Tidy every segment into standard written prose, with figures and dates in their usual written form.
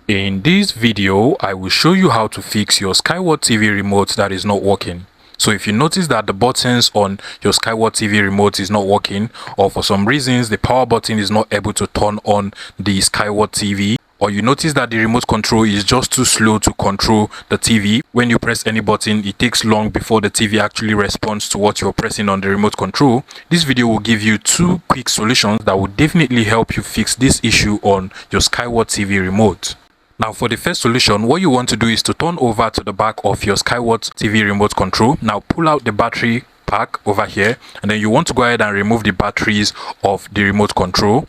In this video, I will show you how to fix your Skyward TV remote that is not working. So if you notice that the buttons on your Skyward TV remote is not working, or for some reasons the power button is not able to turn on the Skyward TV, or you notice that the remote control is just too slow to control the TV, when you press any button it takes long before the TV actually responds to what you're pressing on the remote control, this video will give you two quick solutions that will definitely help you fix this issue on your Skyward TV remote. Now for the first solution, what you want to do is to turn over to the back of your Skyward TV remote control. Now pull out the battery pack over here, and then you want to go ahead and remove the batteries of the remote control.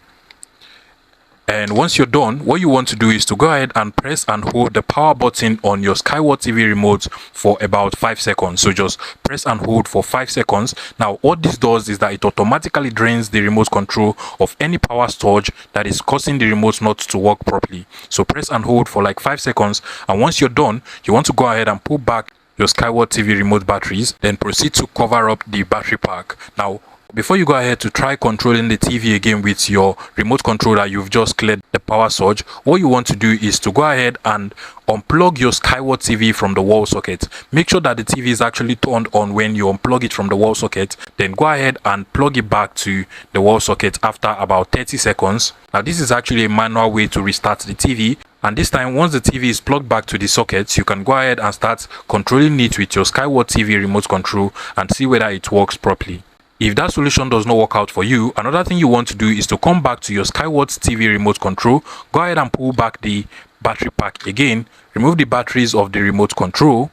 And once you're done, what you want to do is to go ahead and press and hold the power button on your Skyward TV remote for about 5 seconds. So just press and hold for 5 seconds. Now what this does is that it automatically drains the remote control of any power surge that is causing the remote not to work properly. So press and hold for like 5 seconds, and once you're done, you want to go ahead and pull back your Skyward TV remote batteries, then proceed to cover up the battery pack. Now before you go ahead to try controlling the TV again with your remote controller you've just cleared the power surge, what you want to do is to go ahead and unplug your Skyward TV from the wall socket. Make sure that the TV is actually turned on when you unplug it from the wall socket. Then go ahead and plug it back to the wall socket after about 30 seconds. Now this is actually a manual way to restart the TV. And this time, once the TV is plugged back to the sockets, you can go ahead and start controlling it with your Skyward TV remote control and see whether it works properly. If that solution does not work out for you, another thing you want to do is to come back to your Skyward TV remote control, go ahead and pull back the battery pack again, remove the batteries of the remote control,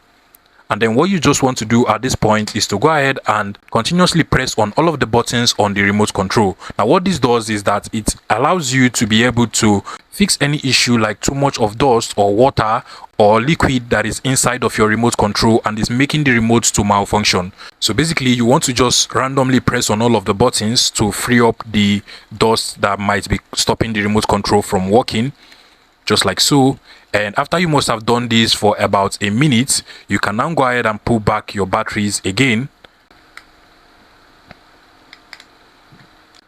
and then what you just want to do at this point is to go ahead and continuously press on all of the buttons on the remote control. Now what this does is that it allows you to be able to fix any issue like too much of dust or water or liquid that is inside of your remote control and is making the remote to malfunction. So basically you want to just randomly press on all of the buttons to free up the dust that might be stopping the remote control from working, just like so. And after you must have done this for about a minute, you can now go ahead and pull back your batteries again.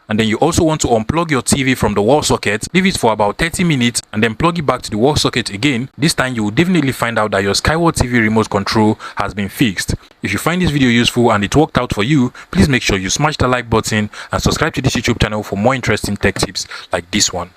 And then you also want to unplug your TV from the wall socket, leave it for about 30 minutes, and then plug it back to the wall socket again. This time you will definitely find out that your Skyward TV remote control has been fixed. If you find this video useful and it worked out for you, please make sure you smash the like button and subscribe to this YouTube channel for more interesting tech tips like this one.